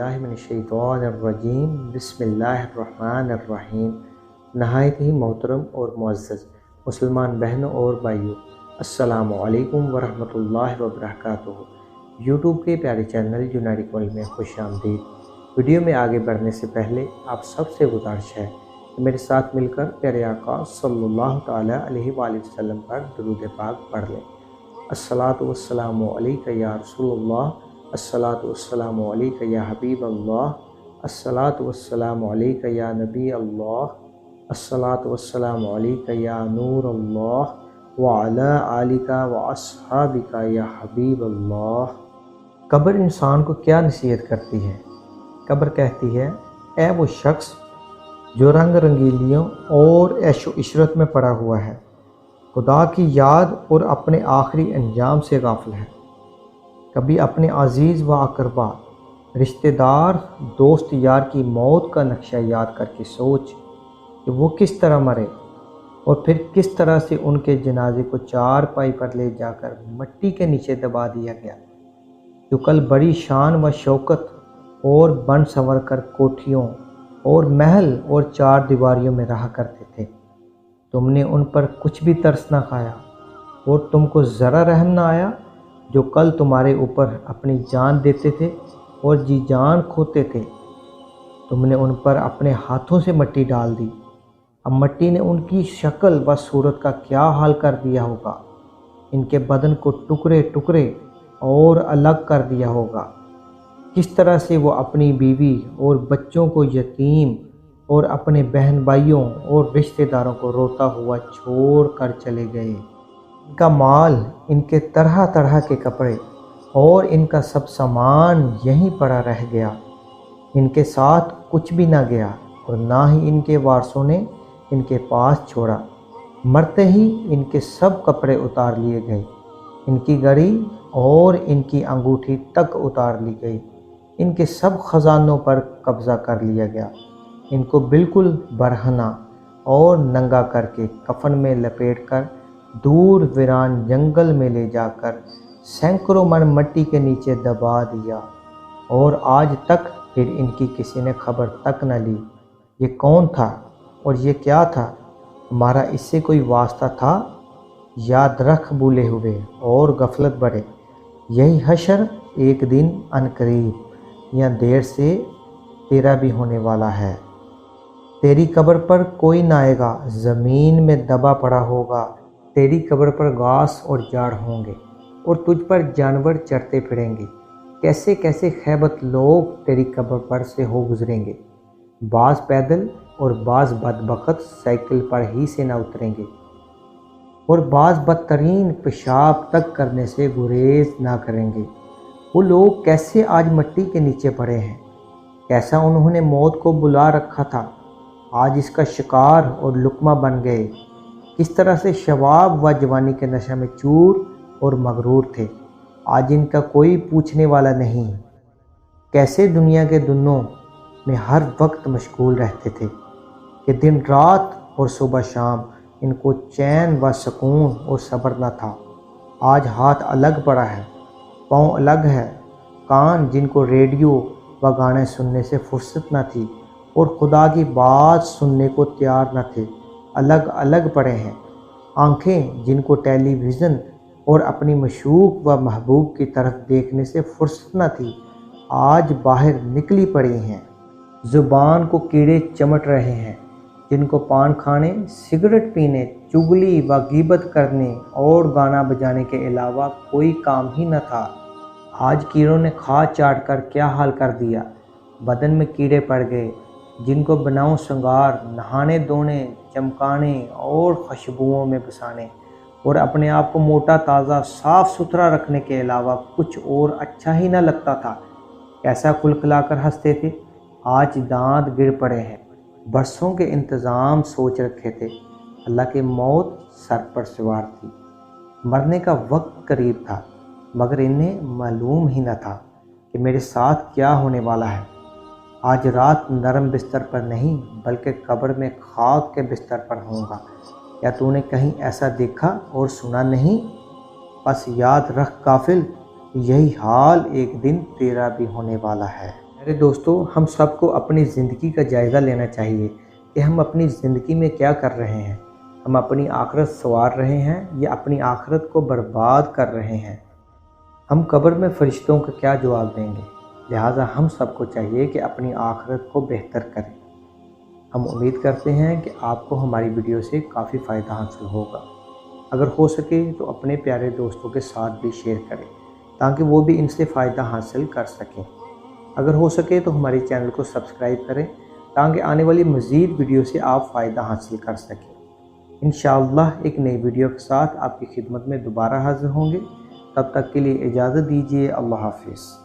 باللہ من الشیطان الرجیم بسم اللہ الرحمن الرحیم۔ نہایت ہی محترم اور معزز مسلمان بہنوں اور بھائیوں، السلام علیکم ورحمۃ اللہ وبرکاتہ۔ یوٹیوب کے پیارے چینل یونائٹڈ ورلڈ میں خوش آمدید۔ ویڈیو میں آگے بڑھنے سے پہلے آپ سب سے گزارش ہے کہ میرے ساتھ مل کر پیارے آقا صلی اللہ تعالیٰ علیہ وآلہ وسلم پر درود پاک پڑھ لیں۔ الصلاۃ والسلام علیک یا رسول اللہ، الصلاۃ والسلام علیک یا حبیب اللہ، الصلاۃ والسلام علیک یا نبی اللہ، الصلاۃ والسلام علیک یا نور اللہ، وعلی آلک واصحابک یا حبیب اللہ۔ قبر انسان کو کیا نصیحت کرتی ہے؟ قبر کہتی ہے، اے وہ شخص جو رنگ رنگیلیوں اور عیش و عشرت میں پڑا ہوا ہے، خدا کی یاد اور اپنے آخری انجام سے غافل ہے۔ کبھی اپنے عزیز و اقربا، رشتہ دار، دوست یار کی موت کا نقشہ یاد کر کے سوچ کہ وہ کس طرح مرے اور پھر کس طرح سے ان کے جنازے کو چار پائی پر لے جا کر مٹی کے نیچے دبا دیا گیا، جو کل بڑی شان و شوکت اور بن سنور کر کوٹھیوں اور محل اور چار دیواریوں میں رہا کرتے تھے۔ تم نے ان پر کچھ بھی ترس نہ کھایا اور تم کو ذرا رحم نہ آیا، جو کل تمہارے اوپر اپنی جان دیتے تھے اور جی جان کھوتے تھے۔ تم نے ان پر اپنے ہاتھوں سے مٹی ڈال دی، اب مٹی نے ان کی شکل و صورت کا کیا حال کر دیا ہوگا، ان کے بدن کو ٹکڑے ٹکڑے اور الگ کر دیا ہوگا۔ کس طرح سے وہ اپنی بیوی اور بچوں کو یتیم اور اپنے بہن بھائیوں اور رشتہ داروں کو روتا ہوا چھوڑ کر چلے گئے۔ ان کا مال، ان کے طرح طرح کے کپڑے اور ان کا سب سامان یہیں پڑا رہ گیا، ان کے ساتھ کچھ بھی نہ گیا اور نہ ہی ان کے وارثوں نے ان کے پاس چھوڑا۔ مرتے ہی ان کے سب کپڑے اتار لیے گئے، ان کی گھڑی اور ان کی انگوٹھی تک اتار لی گئی، ان کے سب خزانوں پر قبضہ کر لیا گیا، ان کو بالکل برہنہ اور ننگا کر کے کفن میں لپیٹ کر دور ویران جنگل میں لے جا کر سینکڑوں من مٹی کے نیچے دبا دیا، اور آج تک پھر ان کی کسی نے خبر تک نہ لی۔ یہ کون تھا اور یہ کیا تھا؟ ہمارا اس سے کوئی واسطہ تھا؟ یاد رکھ بھولے ہوئے اور غفلت بڑے، یہی حشر ایک دن عنقریب یا دیر سے تیرا بھی ہونے والا ہے۔ تیری قبر پر کوئی نہ آئے گا، زمین میں دبا پڑا ہوگا، تیری قبر پر گھاس اور جھاڑ ہوں گے اور تجھ پر جانور چرتے پھریں گے۔ کیسے کیسے خیبت لوگ تیری قبر پر سے ہو گزریں گے، بعض پیدل اور بعض بدبخت سائیکل پر ہی سے نہ اتریں گے، اور بعض بدترین پیشاب تک کرنے سے گریز نہ کریں گے۔ وہ لوگ کیسے آج مٹی کے نیچے پڑے ہیں، کیسا انہوں نے موت کو بلا رکھا تھا، آج اس کا شکار اور لقمہ بن گئے۔ کس طرح سے شباب و جوانی کے نشہ میں چور اور مغرور تھے، آج ان کا کوئی پوچھنے والا نہیں۔ کیسے دنیا کے دنوں میں ہر وقت مشغول رہتے تھے کہ دن رات اور صبح شام ان کو چین و سکون اور صبر نہ تھا۔ آج ہاتھ الگ پڑا ہے، پاؤں الگ ہے، کان جن کو ریڈیو و گانے سننے سے فرصت نہ تھی اور خدا کی بات سننے کو تیار نہ تھے، الگ الگ پڑے ہیں۔ آنکھیں جن کو ٹیلی ویژن اور اپنی مشوق و محبوب کی طرف دیکھنے سے فرصت نہ تھی، آج باہر نکلی پڑی ہیں۔ زبان کو کیڑے چمٹ رہے ہیں، جن کو پان کھانے، سگریٹ پینے، چغلی و غیبت کرنے اور گانا بجانے کے علاوہ کوئی کام ہی نہ تھا۔ آج کیڑوں نے کھا چاٹ کر کیا حال کر دیا، بدن میں کیڑے پڑ گئے، جن کو بناؤ سنگار، نہانے دھونے، چمکانے اور خوشبوؤں میں بسانے اور اپنے آپ کو موٹا تازہ صاف ستھرا رکھنے کے علاوہ کچھ اور اچھا ہی نہ لگتا تھا۔ کیسا کھلکھلا کر ہنستے تھے، آج دانت گر پڑے ہیں۔ برسوں کے انتظام سوچ رکھے تھے، اللہ کی موت سر پر سوار تھی، مرنے کا وقت قریب تھا، مگر انہیں معلوم ہی نہ تھا کہ میرے ساتھ کیا ہونے والا ہے۔ آج رات نرم بستر پر نہیں بلکہ قبر میں خاک کے بستر پر ہوں گا۔ کیا تو نے کہیں ایسا دیکھا اور سنا نہیں؟ بس یاد رکھ غافل، یہی حال ایک دن تیرا بھی ہونے والا ہے۔ میرے دوستو، ہم سب کو اپنی زندگی کا جائزہ لینا چاہیے کہ ہم اپنی زندگی میں کیا کر رہے ہیں۔ ہم اپنی آخرت سنوار رہے ہیں یا اپنی آخرت کو برباد کر رہے ہیں؟ ہم قبر میں فرشتوں کا کیا جواب دیں گے؟ لہٰذا ہم سب کو چاہیے کہ اپنی آخرت کو بہتر کریں۔ ہم امید کرتے ہیں کہ آپ کو ہماری ویڈیو سے کافی فائدہ حاصل ہوگا۔ اگر ہو سکے تو اپنے پیارے دوستوں کے ساتھ بھی شیئر کریں تاکہ وہ بھی ان سے فائدہ حاصل کر سکیں۔ اگر ہو سکے تو ہمارے چینل کو سبسکرائب کریں تاکہ آنے والی مزید ویڈیو سے آپ فائدہ حاصل کر سکیں۔ انشاءاللہ ایک نئی ویڈیو کے ساتھ آپ کی خدمت میں دوبارہ حاضر ہوں گے۔ تب تک کے لیے اجازت دیجیے۔ اللہ حافظ۔